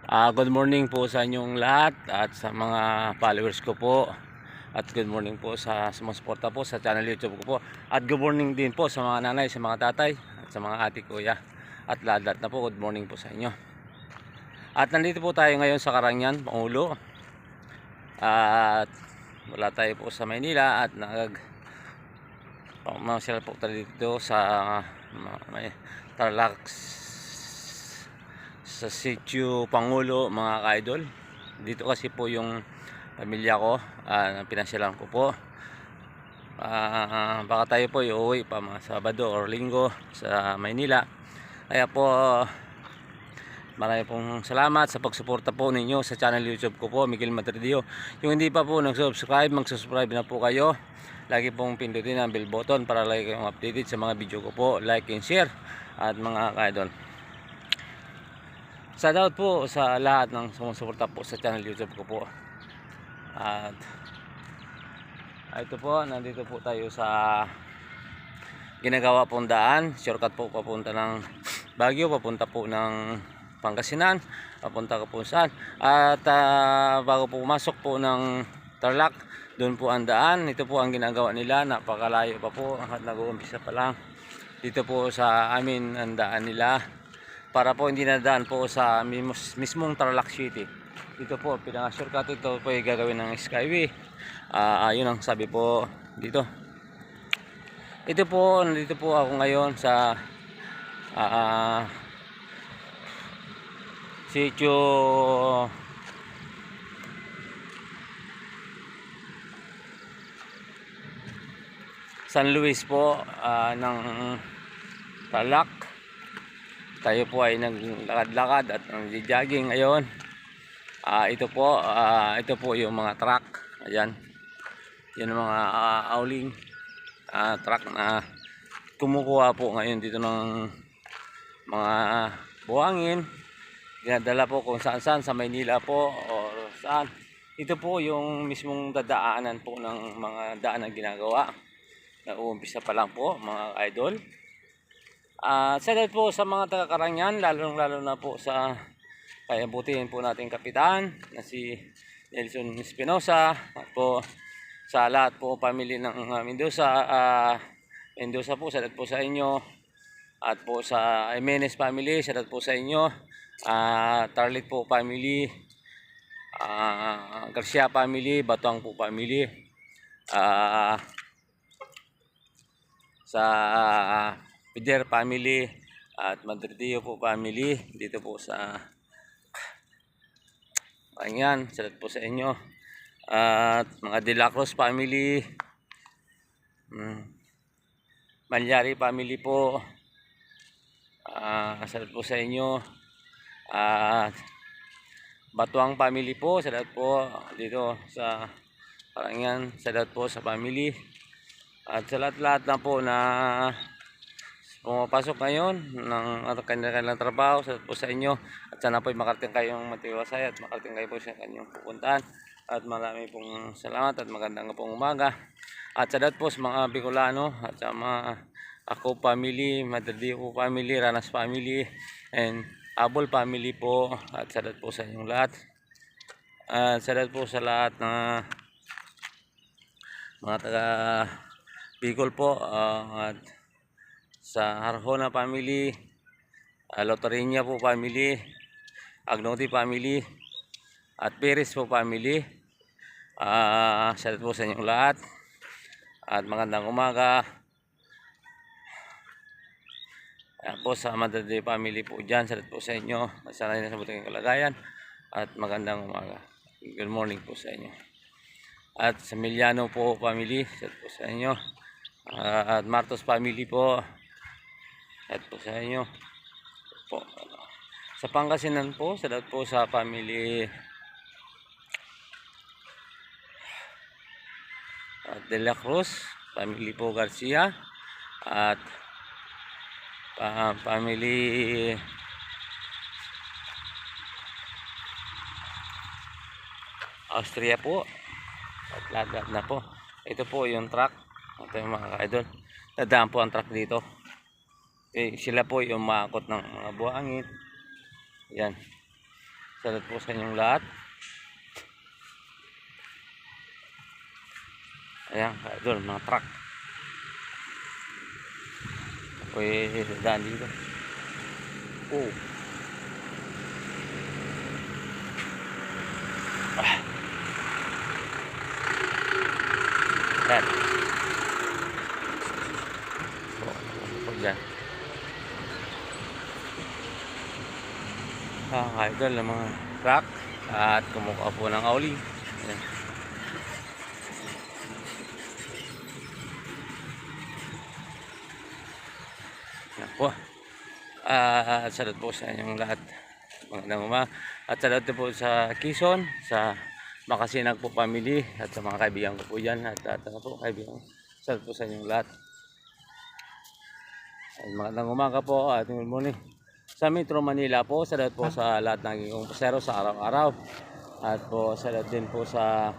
Good morning po sa inyong lahat at sa mga followers ko po. At good morning po sa sumusuporta po sa channel YouTube ko po. At good morning din po sa mga nanay, sa mga tatay, at sa mga ate, kuya. At lahat na po, good morning po sa inyo. At nandito po tayo ngayon sa Karangyan, Pangulo. At wala tayo po sa Maynila at nagmamasyal po tayo dito sa Tarlac, sa Sitio Pangulo, mga ka-idol. Dito kasi po yung pamilya ko, pinasyalan ko po. Baka tayo po iuwi pa mga Sabado or Linggo sa Maynila. Kaya po marami pong salamat sa pagsuporta po ninyo sa channel YouTube ko po, Miguel Matridio. Yung hindi pa po nag-subscribe, mag-subscribe na po kayo. Lagi pong pindutin ang bell button para lagi kayong updated sa mga video ko po. Like and share at mga ka-idol. Shoutout po sa lahat ng sumusuporta po sa channel YouTube ko po. At ito po, nandito po tayo sa ginagawa pong daan. Shortcut po papunta ng Baguio, papunta po ng Pangasinan, papunta po saan. At bago po pumasok po ng Tarlac, doon po ang daan. Ito po ang ginagawa nila, napakalayo pa po at nag-uumpisa pa lang. Dito po sa amin ang daan nila, para po hindi nadaan po sa mismong Tarlac City. Dito po, pinaka-shortcut ito po ay gagawin ng Skyway. Yun ang sabi po dito. Ito po, nandito po ako ngayon sa Sitio San Luis po ng Tarlac. Tayo po ay naglakad-lakad at nag-jogging ngayon. Ito po yung mga truck. Ayan. Yan ang mga auling truck na kumukuha po ngayon dito ng mga buhangin. Dinadala po kung saan-saan sa Maynila po o saan. Ito po yung mismong dadaanan po ng mga daan na ginagawa. Nauumpisa pa lang po, mga idol. Salamat po sa mga taga-Karangyan, lalo na po sa kayabutihin po nating kapitan na si Nelson Espinosa, at po sa lahat po pamilya ng Mendoza. Mendoza po, salamat po sa inyo. At po sa Jimenez family, salamat po sa inyo. Tarlit po family, Garcia family, Batuang po family, sa Pider family at Madridio po family dito po sa Ayan, salamat po sa inyo. At mga De La Cruz family, Malyari family po, salamat po sa inyo. At Batuang family po, salamat po dito sa Karangyan, salamat po sa family. At sa lahat na po na pumapasok ngayon ng kanilang trabaho, salamat po sa inyo. At sana po makarating kayong matiwasay at makarating kayo po sa kanyang pupuntahan. At marami pong salamat at magandang pong umaga. At salamat po sa mga Bicolano at sa mga ako family, Madridio family, Ranas family, and Abol family po. At salamat po sa inyong lahat. At salamat po sa lahat na mga taga Bicol po, at sa Arjona family, Lotareña po family, Agnoti family, at Perez po family. Salamat po sa inyong lahat at magandang umaga. Po sa Madrid family po dyan, salamat po sa inyo. Sana rin sa buting kalagayan at magandang umaga. Good morning po sa inyo. At sa Miliano po family, salamat po sa inyo. At Martos family po, salamat po sa inyo po. Sa Pangasinan po, salamat po sa family De La Cruz family po, Garcia, at family Austria po, at lahat na po. Ito po yung truck. Ito yung mga ka-idol, dadaan po ang truck dito. Sila po yung maakot ng mga buhangin. Yan. Salut po sa inyong lahat. Ayan, idol, mga truck. Ako'y daan dito. Oh. Ayan. So, dyan. Idol ng mga truck at kumukuha po ng auli. Ayan. Ayan po. Salut po sa inyong lahat. Magandang umaga. At salut po sa Quezon, sa Makasinag po family at sa mga kaibigan ko po dyan. At ano po kaibigan, salut po sa inyong lahat. At magandang umaga po at good morning. Sa Metro Manila po, salut po sa lahat ng aking pasero sa araw-araw. At po salut din po sa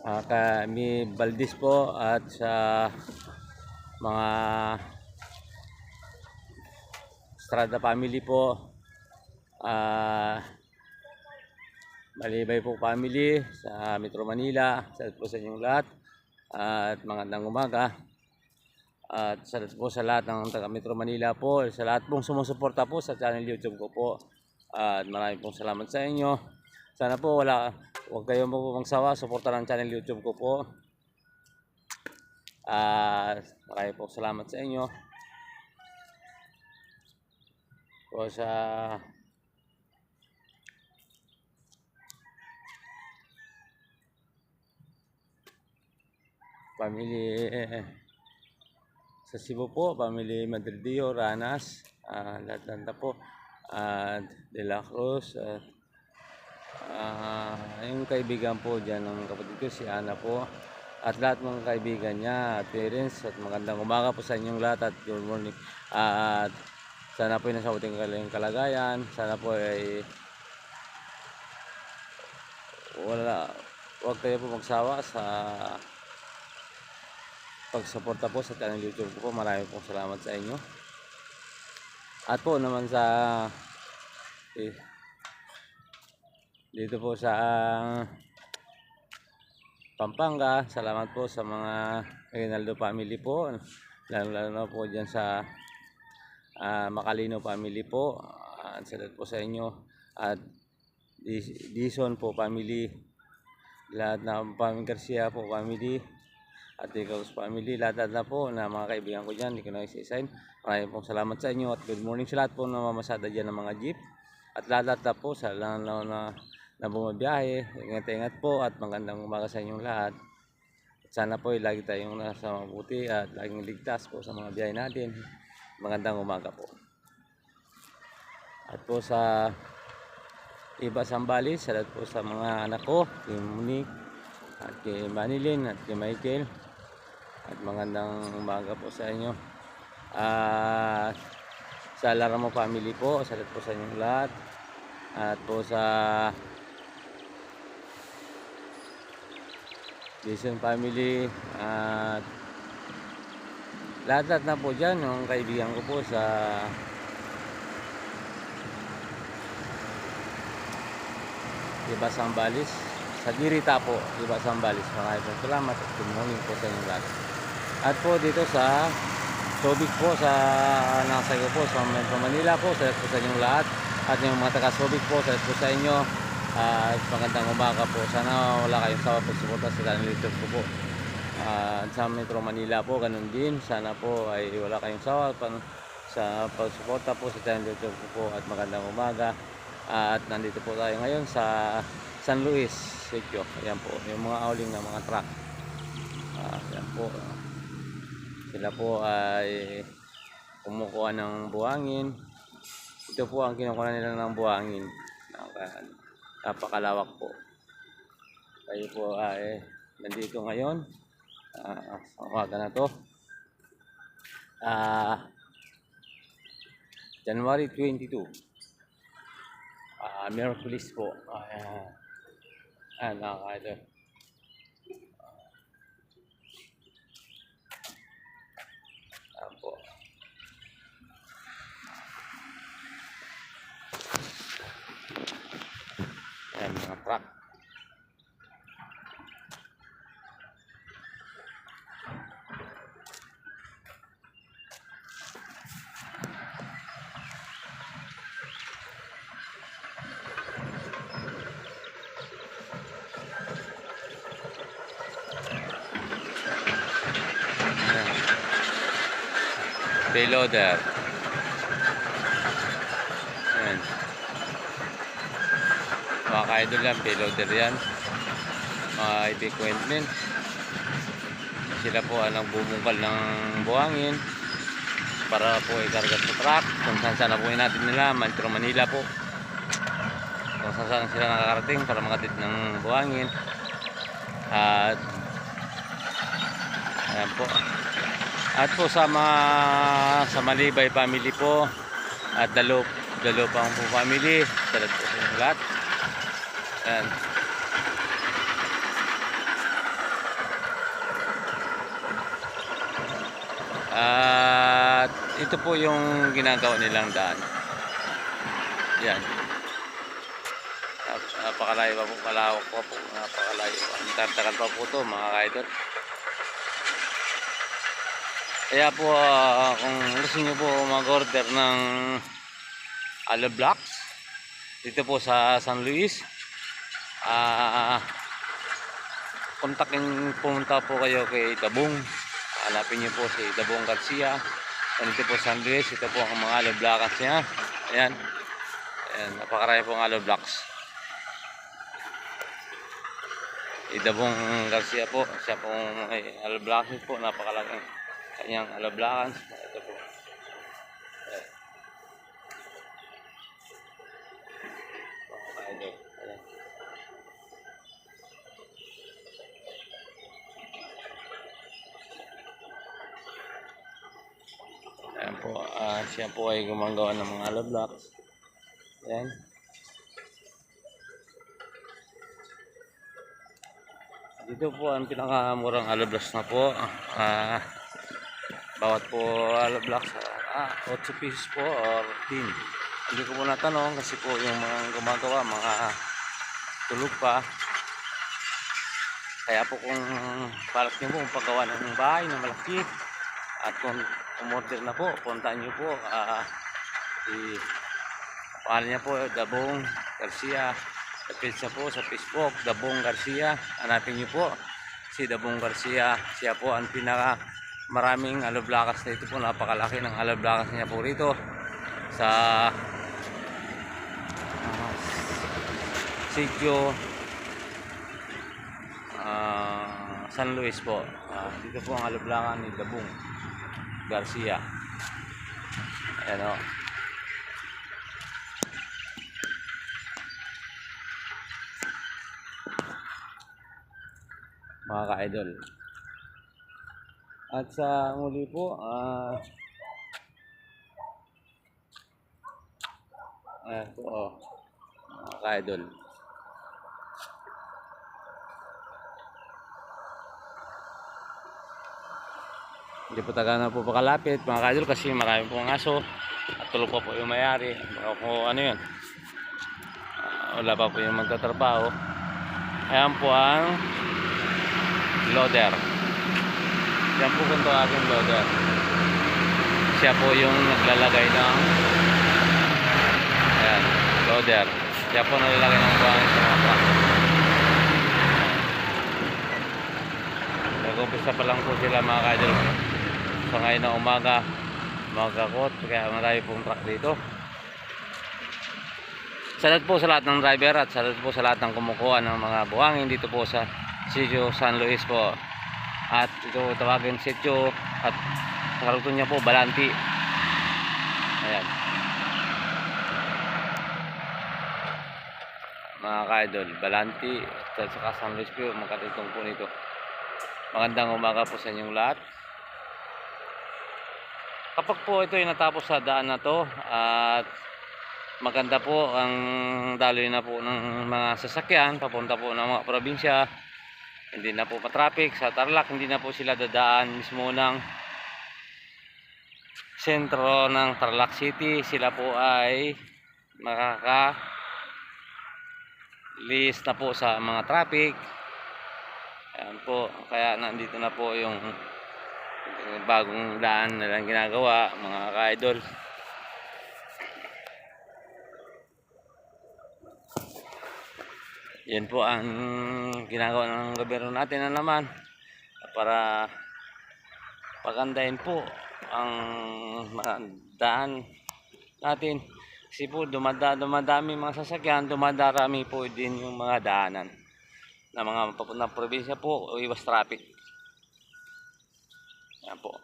kami Valdez po at sa mga Estrada family po, Malibay po family sa Metro Manila. Salut po sa inyong lahat at magandang umaga. At salut po sa lahat ng taga Metro Manila po, sa lahat pong sumusuporta po sa channel YouTube ko po. At maraming pong salamat sa inyo. Sana po huwag kayong magsawa, suporta ng channel YouTube ko po. Maraming pong salamat sa inyo. Po sa family sa Cebu po, family Madridio, Ranas, lahat po, De La Cruz, yung kaibigan po dyan ng kapatid ko, si Ana po, at lahat mga kaibigan niya at parents. At magandang umaga po sa inyong lahat at good morning. At sana po ay nasa uting kalagayan. Sana po ay huwag kayo po magsawa sa pagsuporta po sa channel YouTube ko po. Maraming pong salamat sa inyo. At po naman sa dito po sa Pampanga, salamat po sa mga Reynaldo family po, lalo na po dyan sa Macalino family po. Salamat po sa inyo. At Dison po family, lahat ng family Garcia po family, at Ikaws family, lahat na po na mga kaibigan ko dyan, hindi ko na isa-isign. Maraming pong salamat sa inyo at good morning sa lahat po na mamasada dyan ng mga jeep. At lahat na po sa na bumabiyahe, ingat-ingat po at magandang umaga sa inyong lahat. At sana po ay lagi tayong nasa mabuti at laging ligtas po sa mga biyahe natin. Magandang umaga po. At po sa iba Sambales, salat po sa mga anak ko, kay Monique at kay Manilyn at kay Michael. At magandang umaga po sa inyo. Sa Laramo family po, salat po sa inyong lahat. At po sa Jason family at lahat na po dyan, yung kaibigan ko po sa Iba Sambales, sa Dirita po, Iba Sambales. Maraming po salamat at good morning po sa inyong lahat. At po dito sa Subic po, sa nasa po sa Metro Manila po, salat po sa inyong lahat. At yung mga taga Subic po, salat po sa inyo. Magandang umaga po. Sana wala kayong sawa po suporta sa channel YouTube ko po. Sa Metro Manila po, ganun din. Sana po ay wala kayong sawa sa pagsuporta po sa channel YouTube ko po. At magandang umaga. At nandito po tayo ngayon sa San Luis Sitio. Ayan po, yung mga auling ng mga truck. Ayan po. Sila po ay kumukuha ng buhangin. Ito po ang kinukuha nila ng buhangin. Napakalawak po. Kayo po ay nandito ngayon sa umaga na to, January 22, Miraculous po. Nakakaito. Po. truck. Ayan. Payloader. Ayan. Mga ka-idol yan, payloader yan. Mga heavy equipment. Sila po ang nagbubungkal ng buhangin para po ikarga sa truck kung saan na po natin nila, Metro Manila po, kung saan sila nakakarating para makatid ng buhangin. At ayan po, at po sa Malibay family po at Dalupang po family, salat po sa inyong lahat. Ayan. At ito po yung ginagawa nilang daan. Yan. Napakalayo pa po, palawak pa po, napakalayo pa. Tagal pa po ito mga ka-idol. Kaya po kung gusto nyo po mag-order ng hollow blocks dito po sa San Luis, pumunta po kayo kay Dabong. Hanapin nyo po si Dabong Garcia. Dito po San Luis. Ito po ang mga hollow blocks niya. Ayan. Ayan, napakarami po ng hollow blocks. Dabong Garcia po. Siya po may hollow blocks po. Napakalaking kanyang hollow blocks. Ito po. Ayan. Ayan po, siya po ay gumagawa ng mga hollow blocks. Ayan. Dito po ang pinakamurang hollow blocks na po. Bawat po hollow blocks 8 pieces po or 10. Hindi ko po natanong kasi po yung mga gumagawa, mga tulog pa. Kaya po kung balak nyo po paggawa ng bahay na malaki at kung umorder na po, puntaan nyo po pangalan niya po Dabong Garcia. Sa page po sa Facebook, Dabong Garcia. Hanapin nyo po si Dabong Garcia. Siya po ang pinaka maraming hollow blocks na ito po. Napakalaki ng hollow blocks niya po rito sa Sitio San Luis po. Dito po ang hollow blocks ni Dabong Garcia. Ayan o. Mga ka-idol. At sa muli po, ayan po mga ka-idol. Hindi po taga na po pakalapit mga ka-idol kasi marami pong aso at tulog pa po yung mayari. Baka po ano yun, wala pa po yung magtatrabaho. Ayan po ang loader. Yan po kung ito aking loader. Siya po yung naglalagay ng ayan, loader. Siya po naglalagay ng buhangin sa mga truck. Nag-umpisa pa lang po sila mga ka-idol sa ngayon na umaga, magkakot, kaya marami pong truck dito. Salat po sa lahat ng driver at salat po sa lahat ng kumukuha ng mga buhangin dito po sa Sitio San Luis po. At ito tawagin Sitio at karuton niya po Balanti. Ayan. Mga ka-idol, Balanti at saka San Luis po magkatutong po nito. Magandang umaga po sa inyong lahat. Kapag po ito ay natapos sa daan na to at maganda po ang daloy na po ng mga sasakyan papunta po ng mga probinsya, hindi na po pa-traffic sa Tarlac, hindi na po sila dadaan mismo ng sentro ng Tarlac City. Sila po ay list na po sa mga traffic. Ayan po, kaya nandito na po yung bagong daan na lang ginagawa, mga ka-idol. Yan po ang ginagawa ng gobyerno natin na naman para pagandahin po ang mga daan natin. Kasi po dumadami mga sasakyan, dumadarami po din yung mga daanan na mga papuntang probinsya po, iwas traffic. Yan po.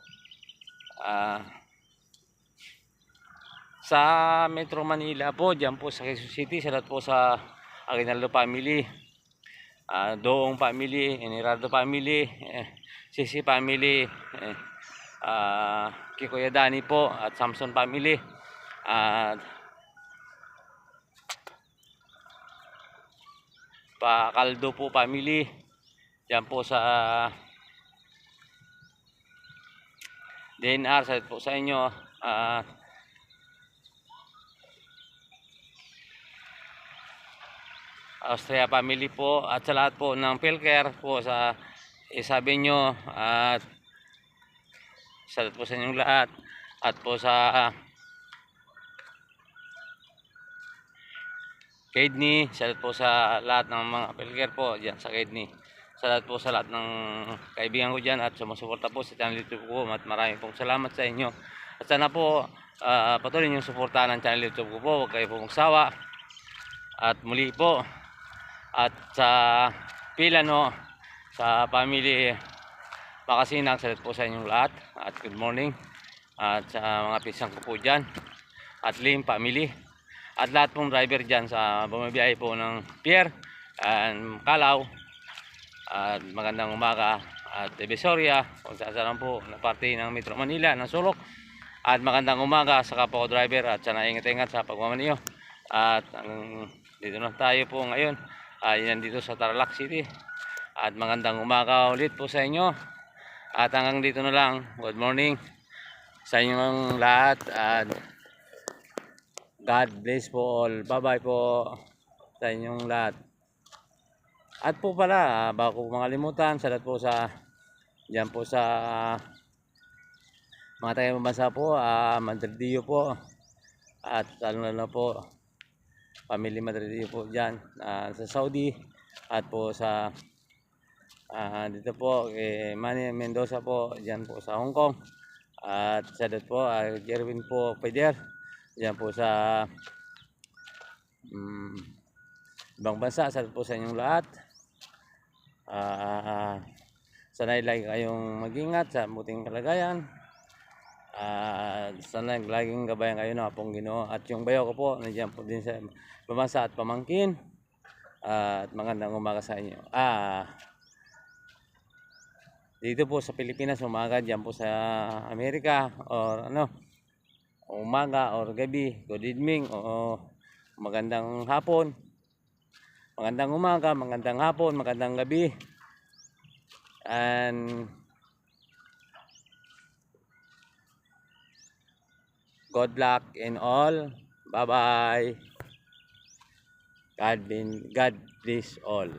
Sa Metro Manila po, dyan po sa Quezon City, sa lahat po sa Aguinaldo family, Doong family, Enirado family, Sisi family, Kikuya Dani po, at Samson family, at Pakaldo po family, dyan po sa DNR, sa po sa inyo, Austria family po, at sa lahat po ng Philcare po sa isabi nyo, at sa lahat po sa inyong lahat, at po sa Kidney, sa lahat po sa lahat ng mga Philcare po dyan sa Kidney, sa lahat po sa lahat ng kaibigan ko dyan at sumusuporta po sa channel YouTube ko, at maraming pong salamat sa inyo. At sana po patuloy yung suportahan ng channel YouTube ko po, huwag kayo po magsawa. At muli po, at sa Pilano, sa family Makasinang, salat po sa inyong lahat, at good morning. At sa mga pisang ko po dyan, at Lim family, at lahat pong driver dyan sa bumabiyahe po ng Pier and Calao, at magandang umaga. At Divisoria, kung saan po na parte ng Metro Manila, ng Sulok, at magandang umaga sa kapwa ko driver, at sana ingat-ingat sa pagmamaniyo. At dito na tayo po ngayon, yan dito sa Tarlac City, at magandang umaga ulit po sa inyo, at hanggang dito na lang. Good morning sa inyong lahat, at God bless po all. Bye bye po sa inyong lahat. At po pala, bago ko makalimutan, sa lahat po sa dyan po sa mga taga-bansa po, Madridillo po, at lalo po family Madridillo po dyan sa Saudi, at po sa dito po Manny Mendoza po dyan po sa Hong Kong, at sa dito po Jerwin po Peder dyan po sa ibang bansa. Sa po sa inyong lahat, sana lagi kayong mag-ingat sa buting kalagayan, sana laging gabayan kayo ng Apong Ginoo. At yung bayo ko po nandiyan po din sa pamasa at pamangkin, at magandang umaga sa inyo. Dito po sa Pilipinas, umaga. Diyan po sa Amerika, or umaga or gabi, good evening o magandang hapon, magandang umaga, magandang hapon, magandang gabi, and good luck in all. Bye bye. God bless all.